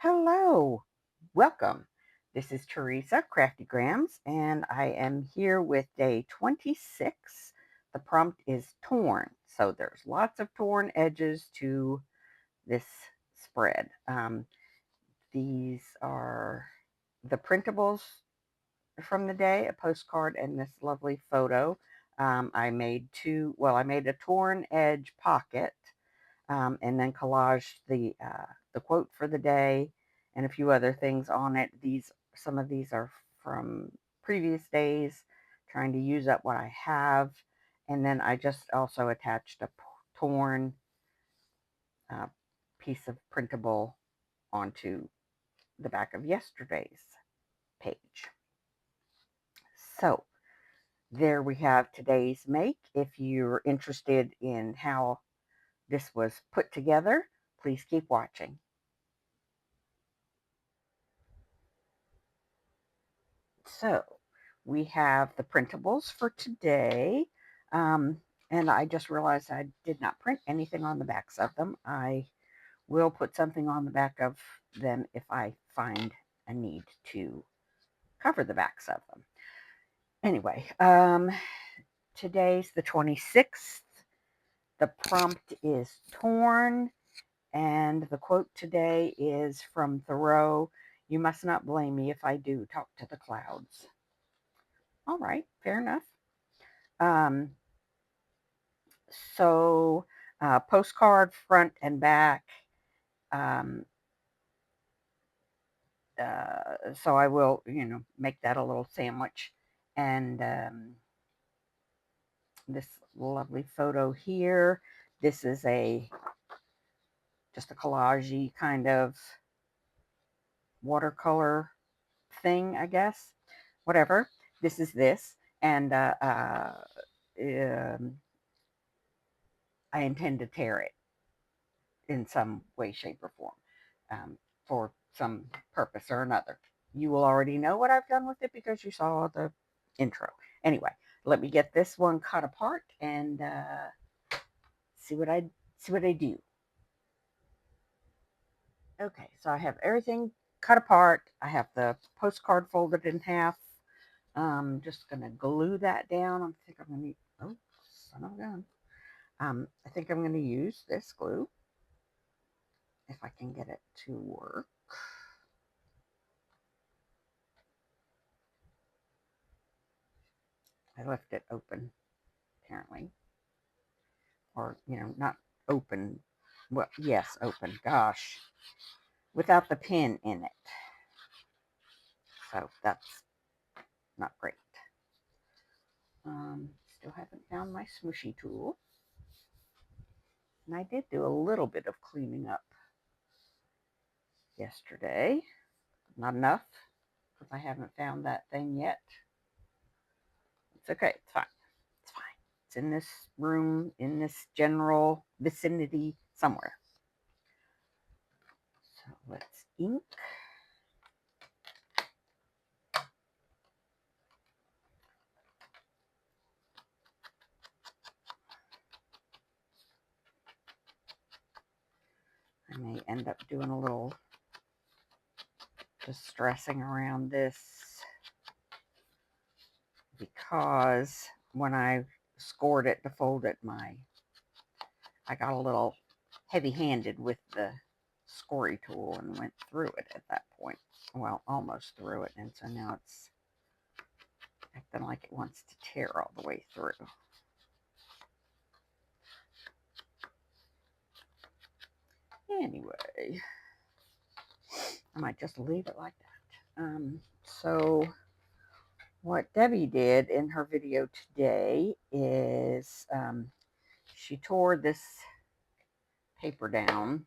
Hello, welcome. This is Teresa Craftygrams, and I am here with day 26. The prompt is torn, so there's lots of torn edges to this spread. These are the printables from the day, a postcard, and this lovely photo. I made I made a torn edge pocket and then collaged the quote for the day and a few other things on it. Some of these are from previous days, trying to use up what I have, and then I just also attached a torn uh, piece of printable onto the back of yesterday's page. So there we have today's make. If you're interested in how this was put together, please keep watching. So we have the printables for today. Um, and I just realized I did not print anything on the backs of them. I will put something on the back of them if I find a need to cover the backs of them. Anyway, today's the 26th. The prompt is torn, and the quote today is from Thoreau. You must not blame me if I do talk to the clouds. All right, fair enough. Um, so postcard front and back. Um, so I will, make that a little sandwich. And this lovely photo here. This is just a collage kind of watercolor thing, I guess. Whatever. This is this. And um, I intend to tear it in some way, shape, or form for some purpose or another. You will already know what I've done with it because you saw the intro. Anyway, let me get this one cut apart and see what I do. Okay, so I have everything cut apart. I have the postcard folded in half. Just gonna glue that down. I think I'm gonna. Oh, son of a gun. I think I'm gonna use this glue if I can get it to work. I left it open, apparently. Or, not open. Well, yes, open. Gosh. Without the pin in it. So that's not great. Still haven't found my smooshy tool. And I did do a little bit of cleaning up yesterday. Not enough, because I haven't found that thing yet. It's okay. It's fine. It's fine. It's in this room, in this general vicinity somewhere. So let's ink. I may end up doing a little just stressing around this because when I scored it to fold it, I got a little heavy-handed with the scory tool and went through it at that point. Well, almost through it, and so now it's acting like it wants to tear all the way through. Anyway, I might just leave it like that. So what Debbie did in her video today is she tore this paper down,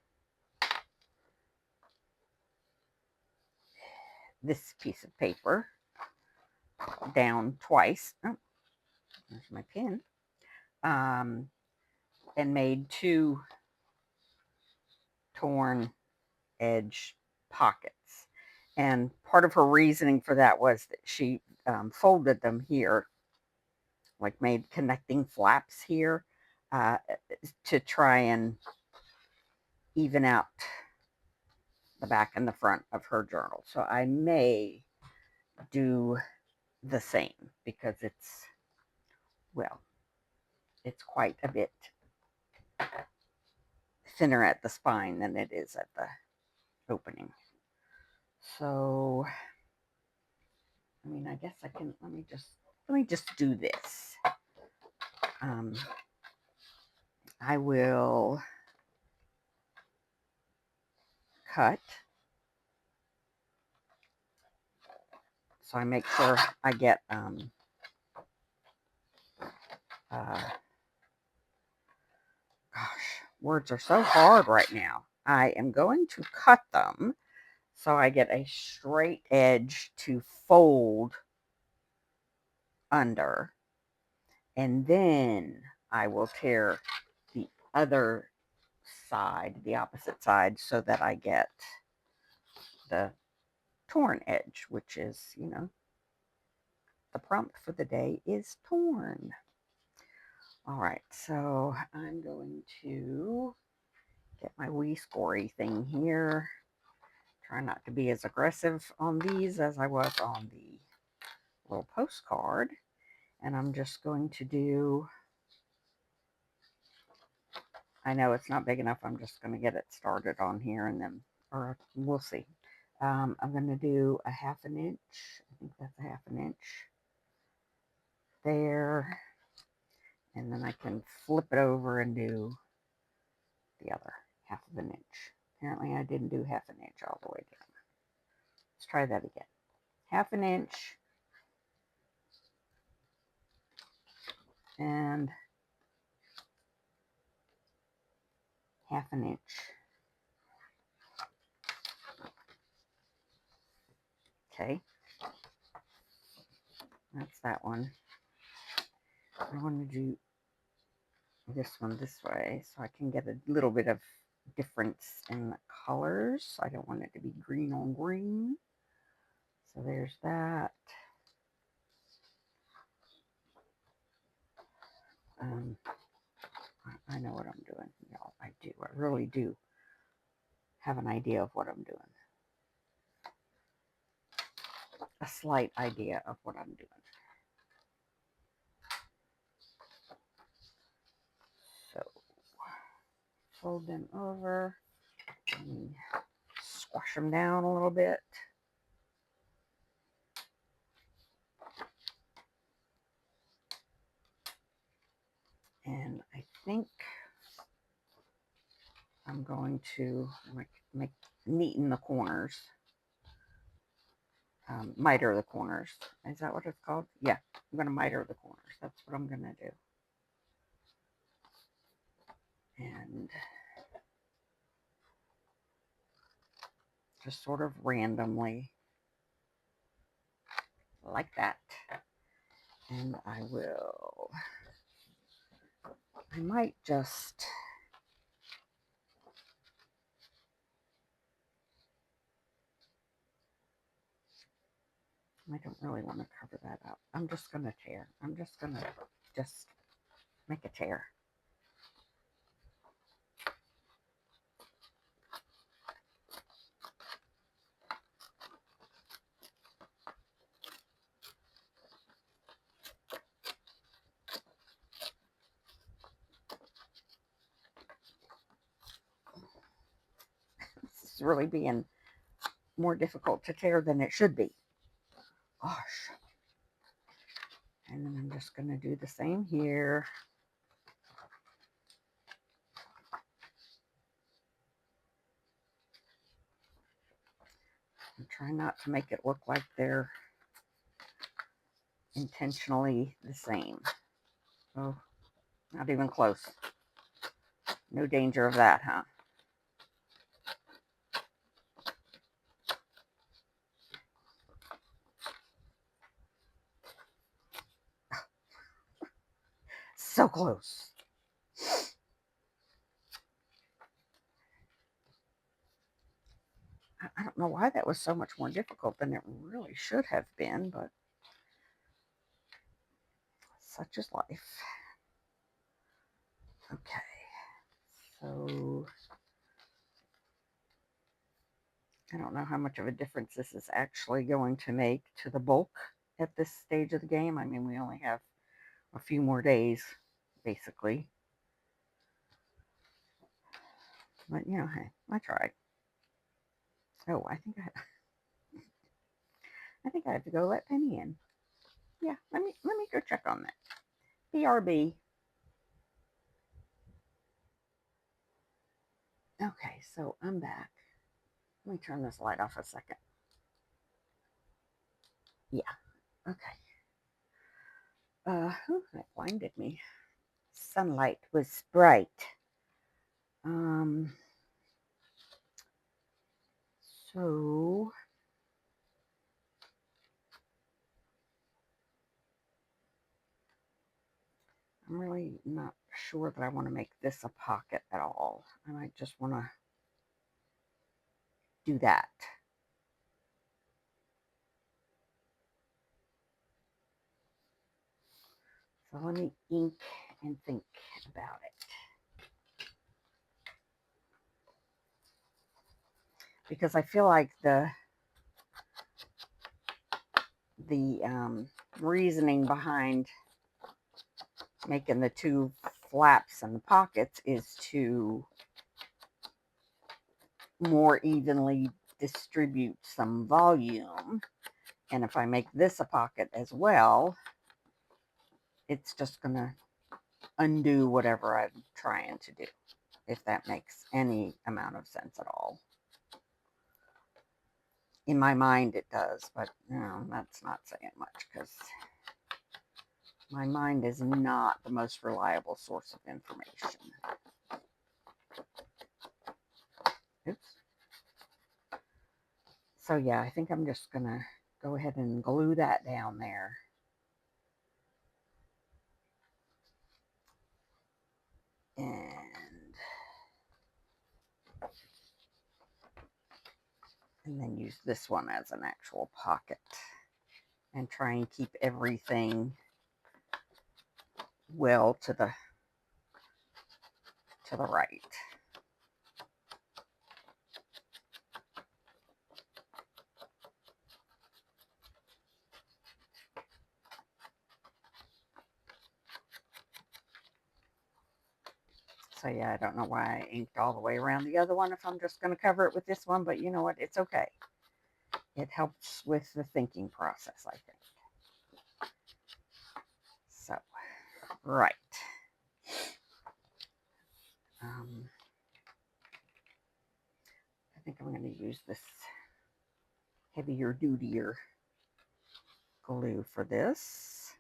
this piece of paper down twice. Oh, there's my pen. And made two torn edge pockets. And part of her reasoning for that was that she folded them here, like made connecting flaps here to try and even out the back and the front of her journal. So I may do the same because well, it's quite a bit thinner at the spine than it is at the opening. So, I mean, I guess I can, let me just do this. I will cut. So I make sure I get, gosh, words are so hard right now. I am going to cut them so I get a straight edge to fold under. And then I will tear the other side, the opposite side, so that I get the torn edge, which is, the prompt for the day is torn. All right, so I'm going to get my wee scory thing here. Try not to be as aggressive on these as I was on the little postcard. And I'm just going to do, I know it's not big enough. I'm just going to get it started on here and then, or we'll see. I'm going to do a 1/2 inch. I think that's a 1/2 inch there. And then I can flip it over and do the other 1/2 inch. Apparently I didn't do 1/2 inch all the way down. Let's try that again. 1/2 inch and 1/2 inch. Okay, that's that one. I want to do this one this way so I can get a little bit of difference in the colors. I don't want it to be green on green. So there's that. I know what I'm doing, y'all. I do. I really do have an idea of what I'm doing. A slight idea of what I'm doing. So fold them over and squash them down a little bit. And I think I'm going to make neaten the corners. Miter the corners. Is that what it's called? Yeah, I'm going to miter the corners. That's what I'm going to do. And just sort of randomly, like that. And I might just, I don't really want to cover that up. I'm just going to tear. I'm just going to just make a tear. This is really being more difficult to tear than it should be. Gosh. And then I'm just going to do the same here. I'm trying not to make it look like they're intentionally the same. Oh, not even close. No danger of that, huh? So close. I don't know why that was so much more difficult than it really should have been, but such is life. Okay, so I don't know how much of a difference this is actually going to make to the bulk at this stage of the game. I mean, we only have a few more days, basically. But, you know, hey, I tried. Oh, I think I have to go let Penny in. Yeah, let me go check on that. BRB. Okay, so I'm back. Let me turn this light off a second. Yeah, okay. That blinded me. Sunlight was bright. Um, so I'm really not sure that I want to make this a pocket at all. I might just want to do that. So let me ink and think about it. Because I feel like the reasoning behind making the two flaps and the pockets is to more evenly distribute some volume. And if I make this a pocket as well, it's just going to undo whatever I'm trying to do, if that makes any amount of sense at all. In my mind it does, but that's not saying much, because my mind is not the most reliable source of information. Oops. So yeah, I think I'm just going to go ahead and glue that down there. And then use this one as an actual pocket. And try and keep everything well to the right. So yeah, I don't know why I inked all the way around the other one if I'm just going to cover it with this one, but you know what? It's okay. It helps with the thinking process, I think. So, right. I think I'm going to use this heavier dutier glue for this.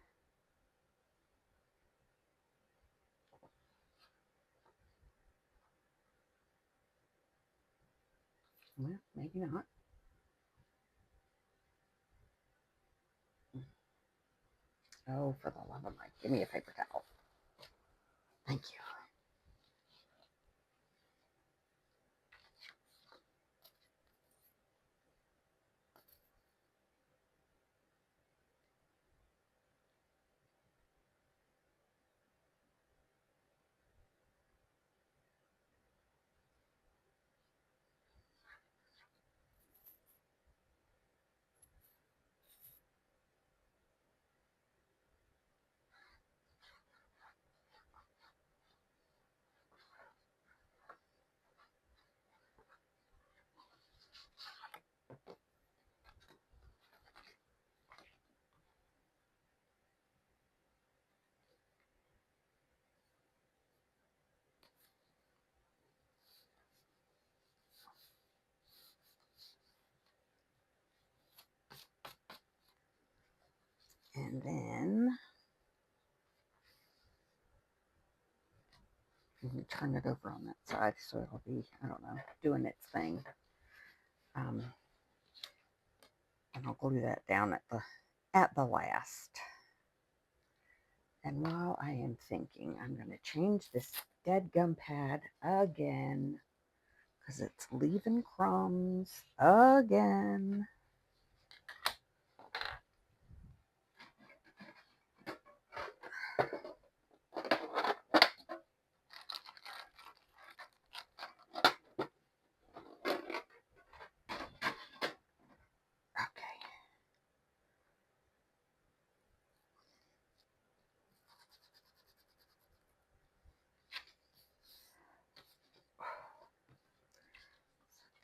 Well, maybe not. Oh, for the love of Mike, give me a paper towel. Thank you. And then turn it over on that side so it'll be, I don't know, doing its thing. And I'll glue that down at the last. And while I am thinking, I'm going to change this dead gum pad again, because it's leaving crumbs again.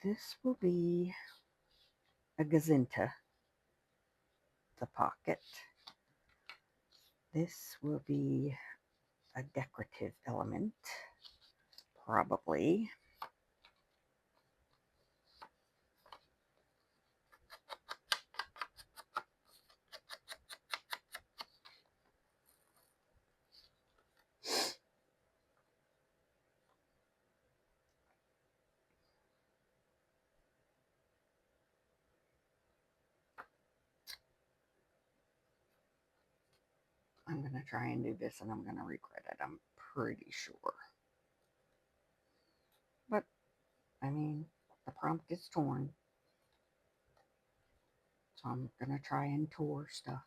this will be a gazinta, the pocket. This will be a decorative element, probably. I'm going to try and do this and I'm going to regret it, I'm pretty sure. But, I mean, the prompt is torn. So I'm going to try and tour stuff.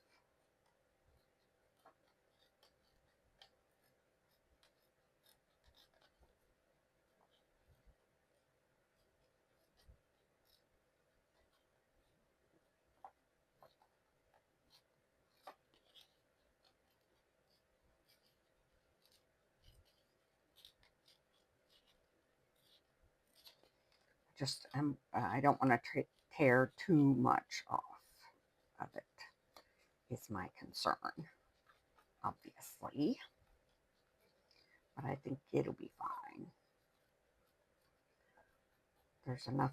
Just, I don't want to tear too much off of it, is my concern, obviously. But I think it'll be fine. There's enough,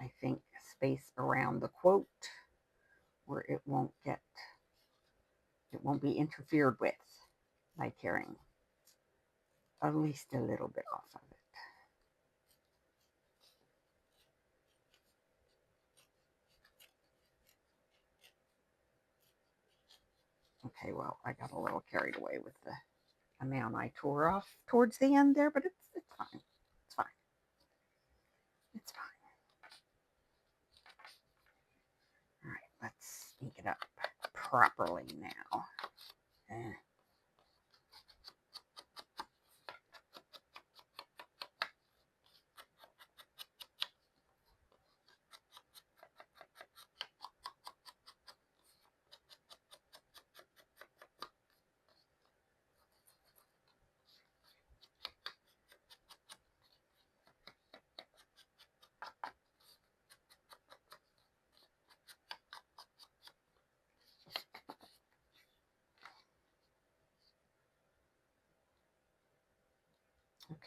I think, space around the quote where it won't be interfered with by tearing at least a little bit off of it. Okay, well, I got a little carried away with the amount I tore off towards the end there, but it's fine. It's fine. It's fine. All right, let's ink it up properly now.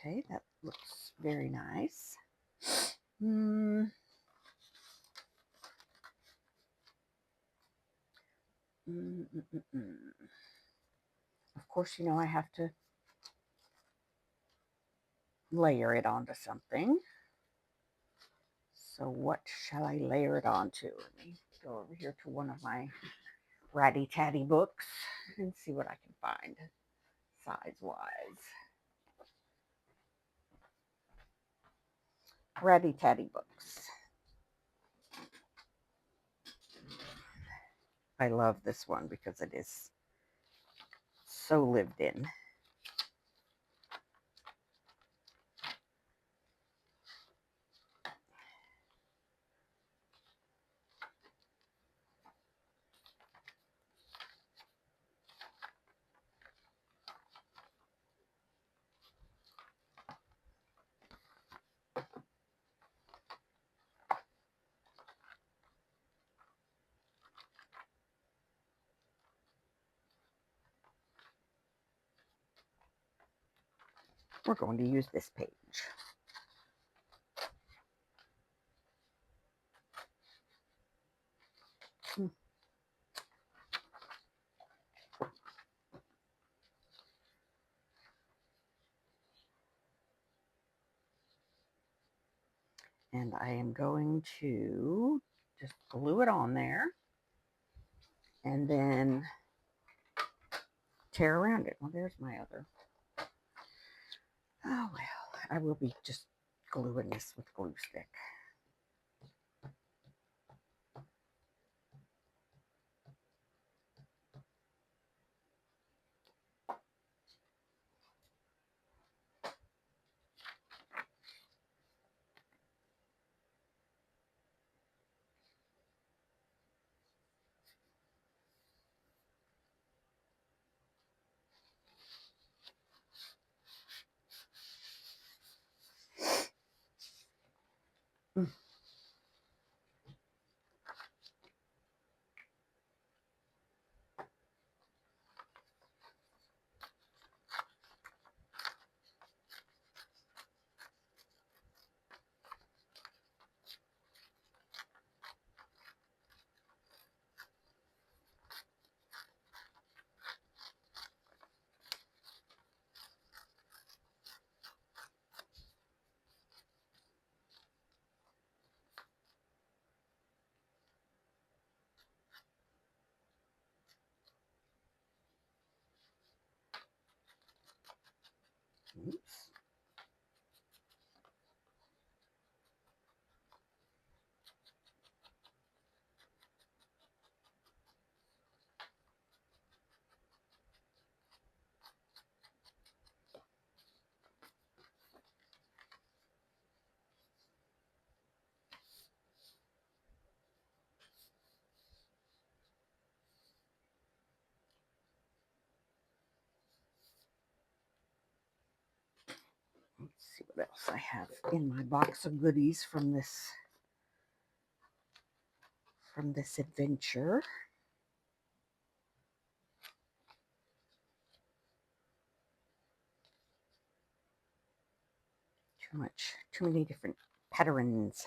Okay, that looks very nice. Of course, you know I have to layer it onto something. So what shall I layer it onto? Let me go over here to one of my Ratty Tatty books and see what I can find size-wise. Ratty Tatty books. I love this one because it is so lived in. We're going to use this page. And I am going to just glue it on there and then tear around it. Well, there's my other. Oh, well, I will be just gluing this with glue stick. Mm. Oops. Let's see what else I have in my box of goodies from this adventure. Too many different patterns.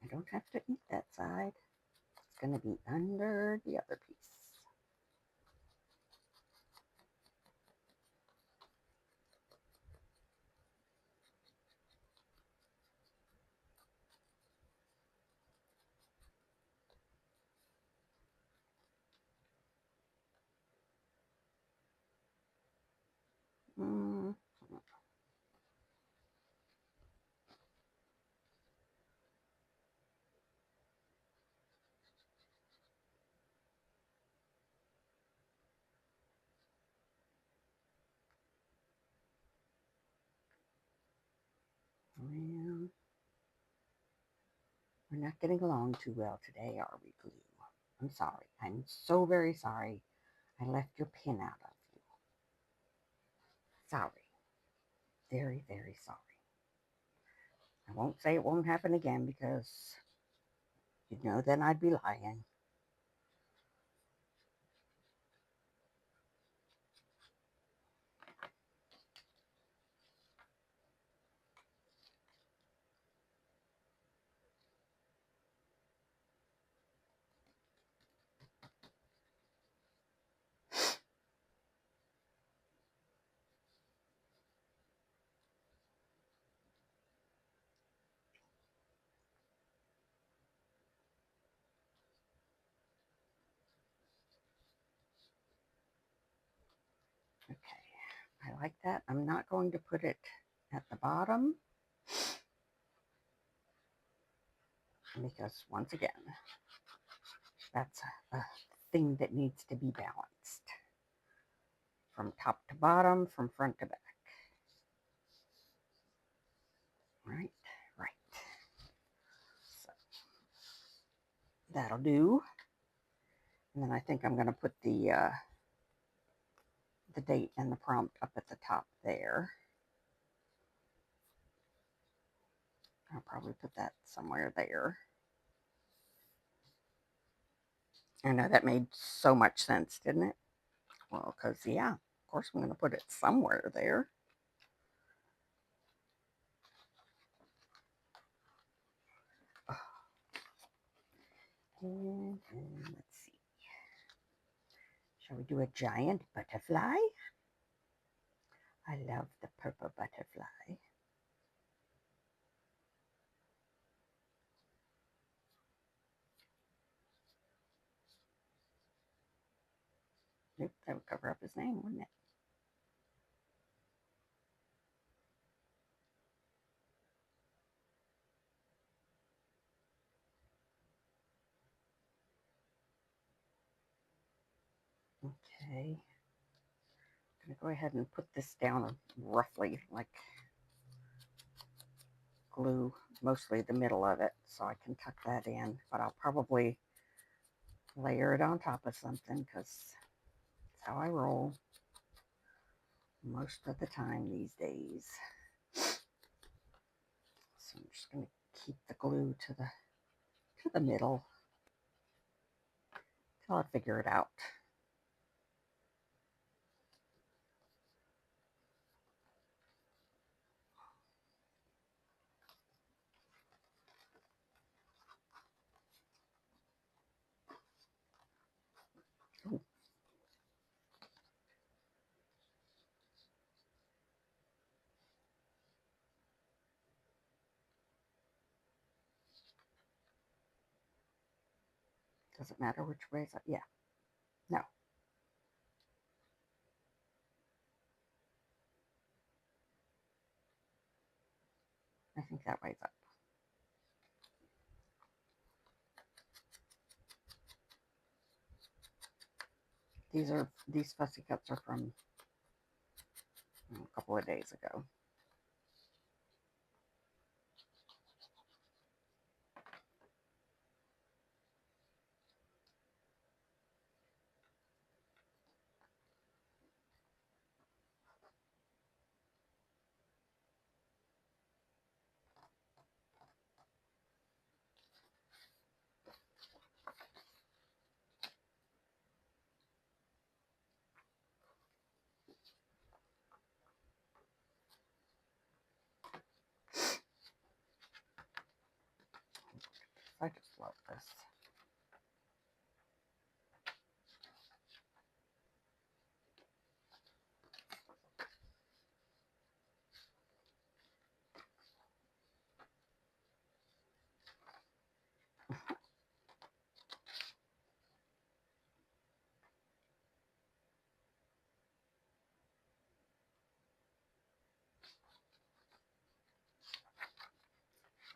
I don't have to eat that side. It's going to be under the other piece. Mm, well, we're not getting along too well today, are we, Glue? I'm sorry. I'm so very sorry. I left your pin out of you. Sorry. Very, very sorry. I won't say it won't happen again because then I'd be lying. Okay, I like that. I'm not going to put it at the bottom because, once again, that's a thing that needs to be balanced from top to bottom, from front to back. All That'll do. And then I think I'm going to put the date and the prompt up at the top there. I'll probably put that somewhere there. I know that made so much sense, didn't it? Well, because, yeah, of course I'm going to put it somewhere there. And let's see. Shall we do a giant butterfly? I love the purple butterfly. Nope, that would cover up his name, wouldn't it? Okay. I'm going to go ahead and put this down roughly, like glue mostly the middle of it so I can tuck that in. But I'll probably layer it on top of something because that's how I roll most of the time these days. So I'm just going to keep the glue to the middle till I figure it out. Ooh. Does it matter which way it's up? Yeah. No. I think that way's up. These fussy cuts are from a couple of days ago. I just love this.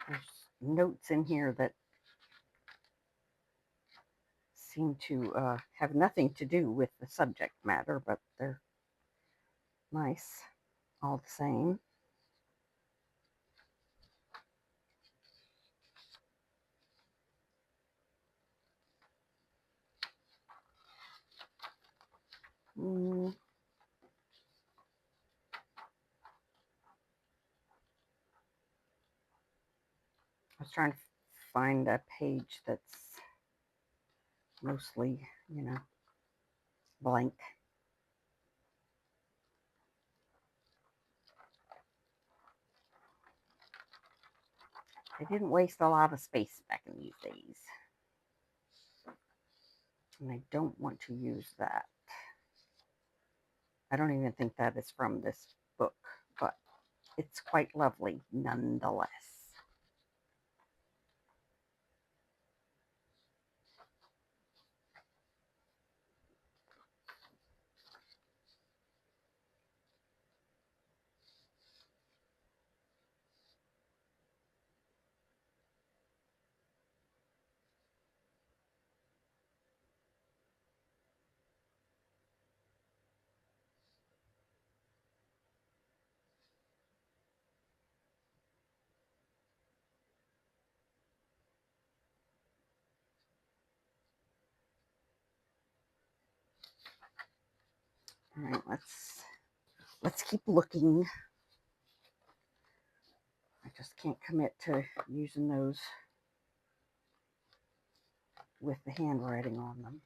There's notes in here that seem to have nothing to do with the subject matter, but they're nice all the same. I was trying to find a page that's mostly, blank. I didn't waste a lot of space back in these days. And I don't want to use that. I don't even think that is from this book, but it's quite lovely nonetheless. All right, let's keep looking. I just can't commit to using those with the handwriting on them.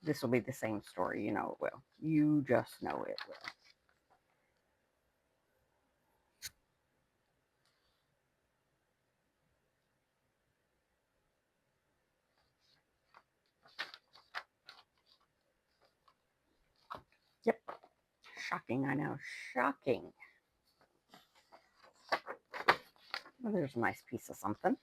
This will be the same story, you know it will. You just know it will. Yep. Shocking, I know. Shocking. Well, there's a nice piece of something.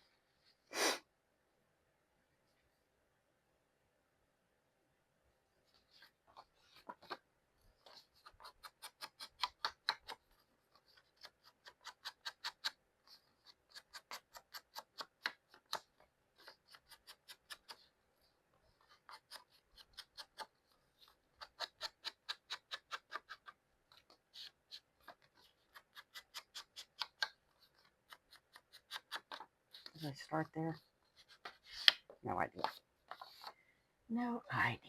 Did I start there? No idea. No idea.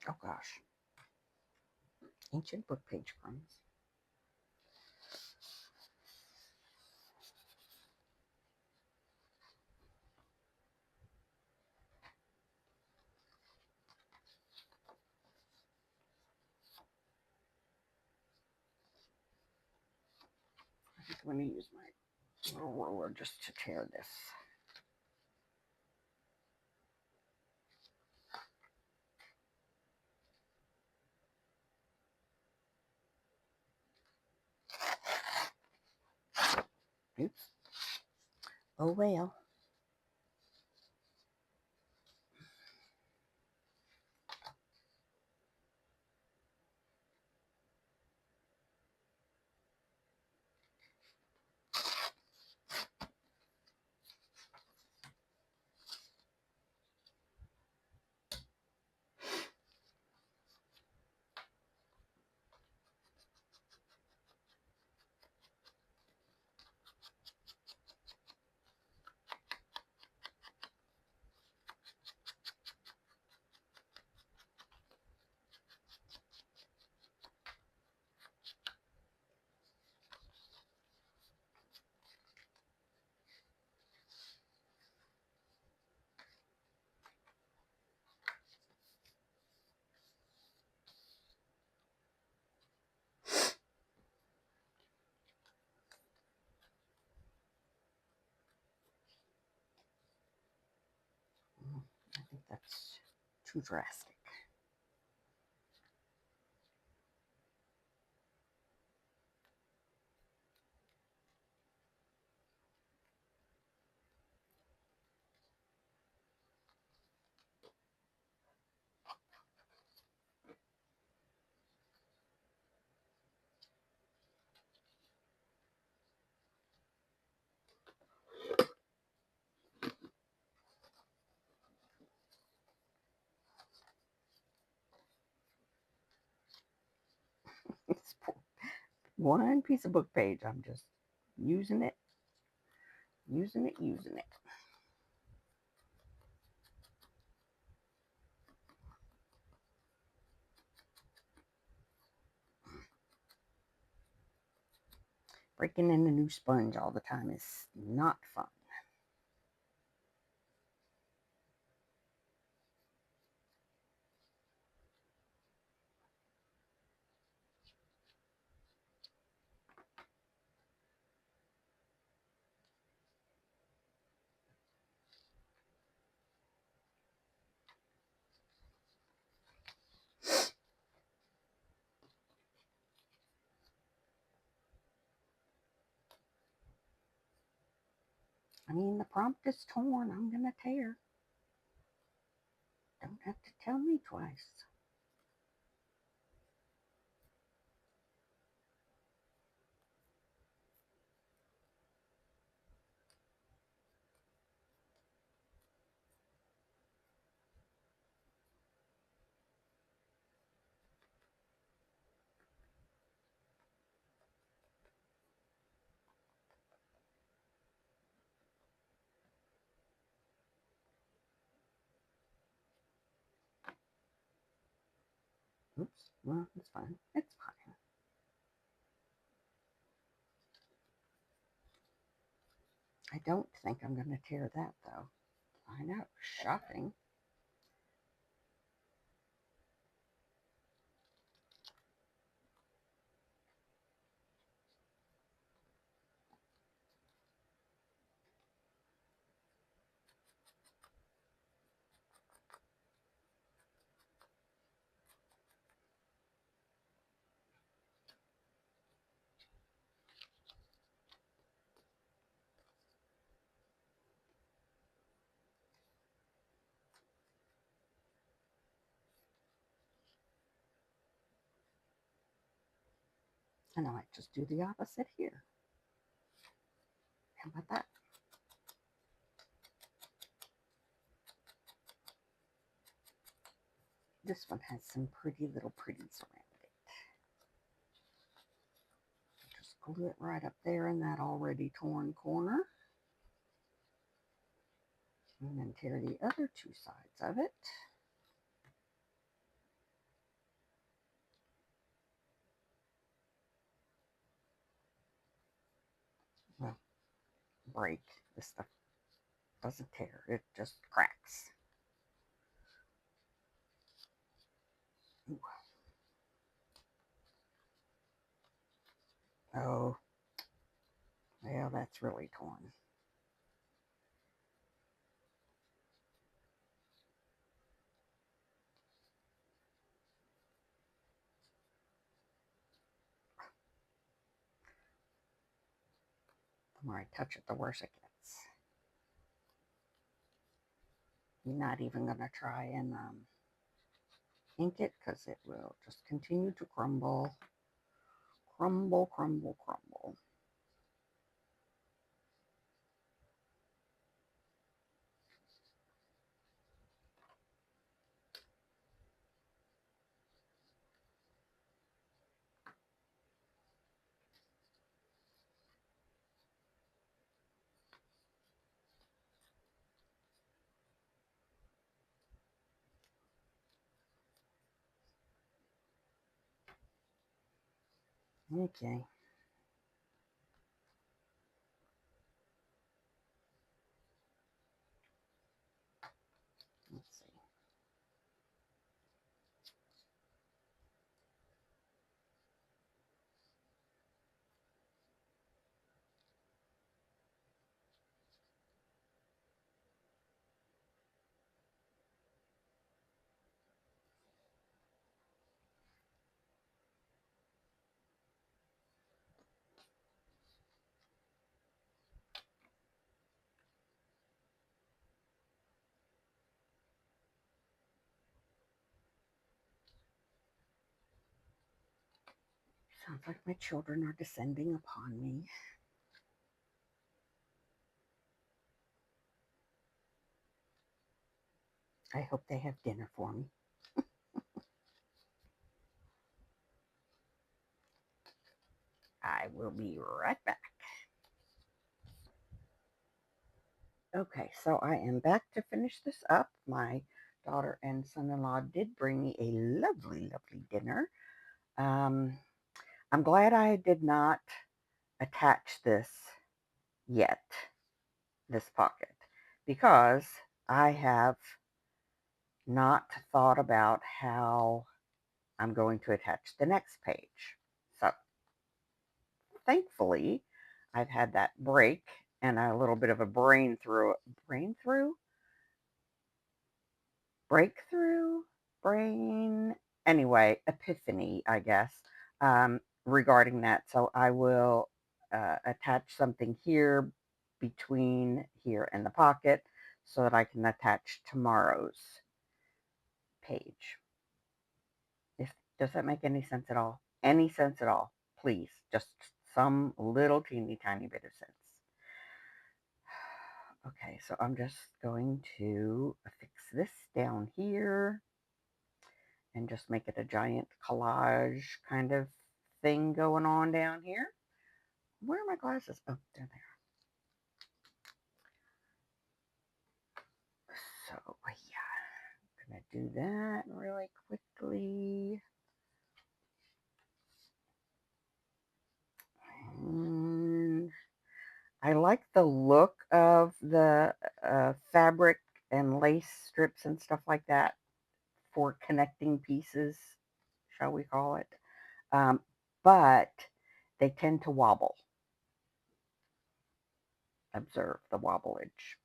Oh gosh. Ancient book page crumbs. I think I'm going to use my little roller just to tear this. Oops. Oh well. I think that's too drastic. It's one piece of book page. I'm just using it, using it, using it. Breaking in a new sponge all the time is not fun. I mean, the prompt is torn. I'm going to tear. Don't have to tell me twice. Oops. Well, it's fine. It's fine. I don't think I'm going to tear that, though. I know. Shocking. And I might just do the opposite here. How about that? This one has some pretty little pretties around it. Just glue it right up there in that already torn corner. And then tear the other two sides of it. Well, break. This stuff doesn't tear, it just cracks. Ooh. Oh, well, that's really torn. The more I touch it, the worse it gets. You're not even going to try and ink it because it will just continue to crumble. Crumble, crumble, crumble. Okay. Let's see. Sounds like my children are descending upon me. I hope they have dinner for me. I will be right back. Okay, so I am back to finish this up. My daughter and son-in-law did bring me a lovely, lovely dinner. Um, I'm glad I did not attach this yet, this pocket, because I have not thought about how I'm going to attach the next page. So thankfully, I've had that break and a little bit of a brain through, breakthrough, brain, anyway, epiphany, I guess, regarding that. So I will attach something here between here in the pocket so that I can attach tomorrow's page. Does that make any sense at all? Any sense at all? Please, just some little teeny tiny bit of sense. Okay, so I'm just going to fix this down here and just make it a giant collage kind of thing going on down here. Where are my glasses? Oh, there they are. So, yeah, I'm going to do that really quickly. And I like the look of the fabric and lace strips and stuff like that for connecting pieces, shall we call it. But they tend to wobble. Observe the wobblage.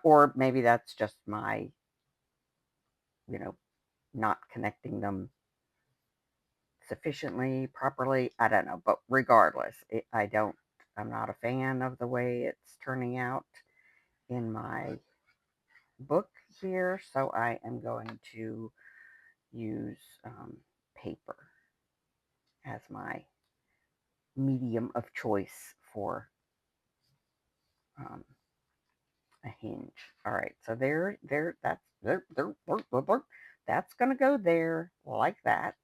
Or maybe that's just my, not connecting them sufficiently, properly. I don't know. But regardless, I'm not a fan of the way it's turning out in my book here. So I am going to use paper as my medium of choice for a hinge. All right, so that's going to go there like that.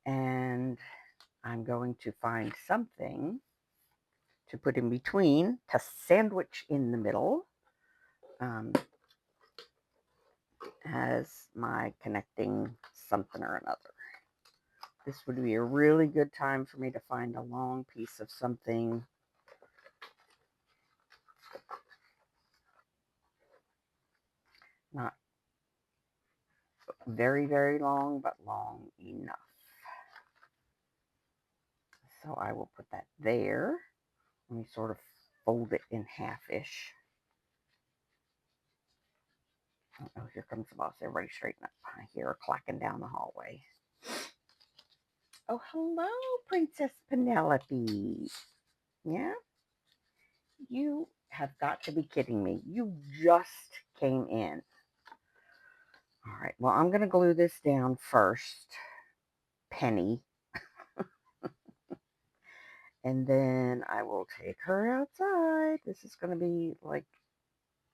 And I'm going to find something to put in between to sandwich in the middle as my connecting something or another. This would be a really good time for me to find a long piece of something not very, very long, but long enough. So I will put that there. Let me sort of fold it in half-ish. Oh, here comes the boss. Everybody straighten up. I hear her clacking down the hallway. Oh, hello, Princess Penelope. Yeah? You have got to be kidding me. You just came in. All right, well, I'm going to glue this down first, Penny. And then I will take her outside. This is going to be like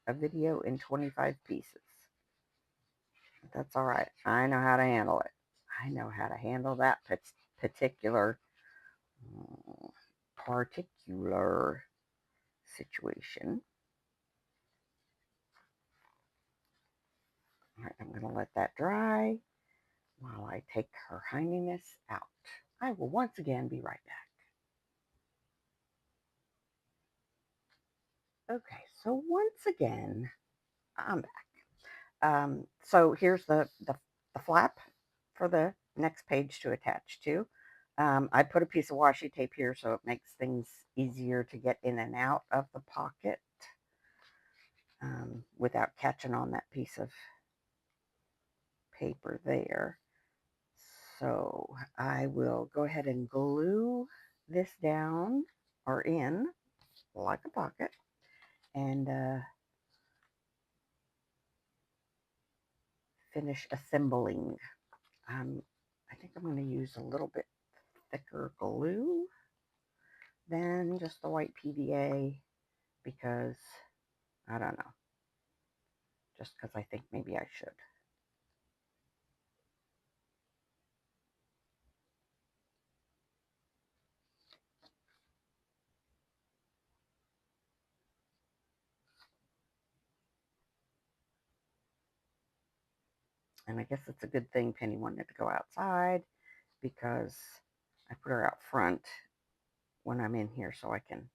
a video in 25 pieces. That's all right. I know how to handle it. I know how to handle that particular situation. All right, I'm going to let that dry while I take her hindiness out. I will once again be right back. Okay, so once again, I'm back. So here's the flap for the next page to attach to. I put a piece of washi tape here so it makes things easier to get in and out of the pocket without catching on that piece of paper there. So I will go ahead and glue this down or in like a pocket and finish assembling. I think I'm going to use a little bit thicker glue than just the white PVA because I don't know, just because I think maybe I should. And I guess it's a good thing Penny wanted to go outside because I put her out front when I'm in here so I can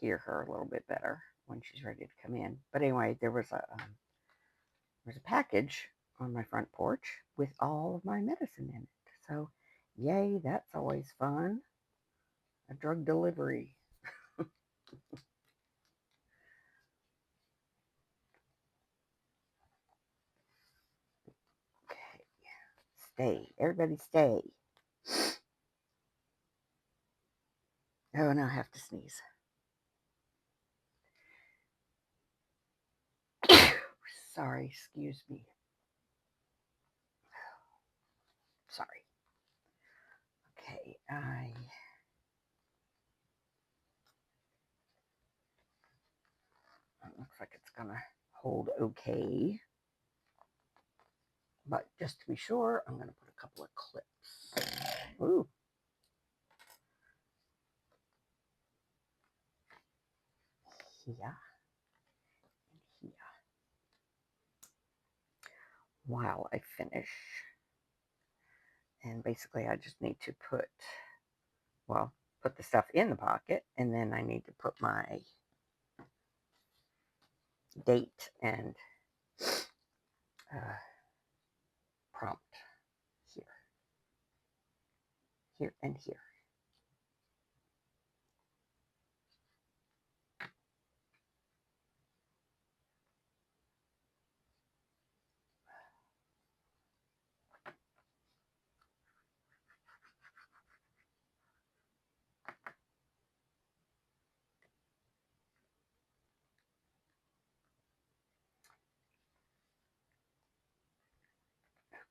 hear her a little bit better when she's ready to come in. But anyway, there's a package on my front porch with all of my medicine in it. So, yay, that's always fun. A drug delivery. Okay, stay. Everybody stay. Oh, now I have to sneeze. Sorry, excuse me. Sorry. Okay, it looks like it's gonna hold okay. But just to be sure, I'm gonna put a couple of clips. Ooh. Here and here. While I finish. And basically I just need to put the stuff in the pocket, and then I need to put my date and prompt here, here, and here.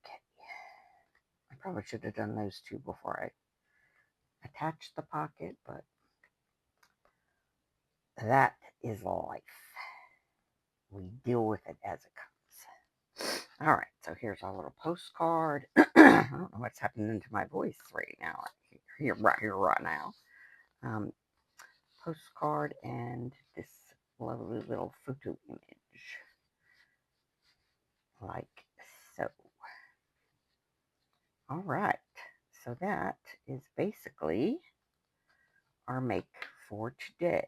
Okay. I probably should have done those two before I attached the pocket, but that is life. We deal with it as it comes. All right, so here's our little postcard. I don't know what's happening to my voice right now. Right here, right now. Postcard and this lovely little photo image, like so. All right, so that is basically our make for today,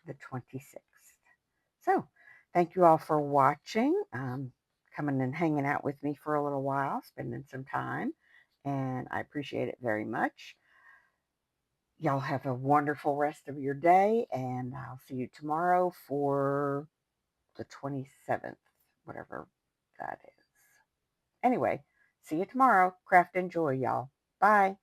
the 26th. So, thank you all for watching, coming and hanging out with me for a little while, spending some time, and I appreciate it very much. Y'all have a wonderful rest of your day, and I'll see you tomorrow for the 27th, whatever that is. Anyway, see you tomorrow. Craft and joy, y'all. Bye.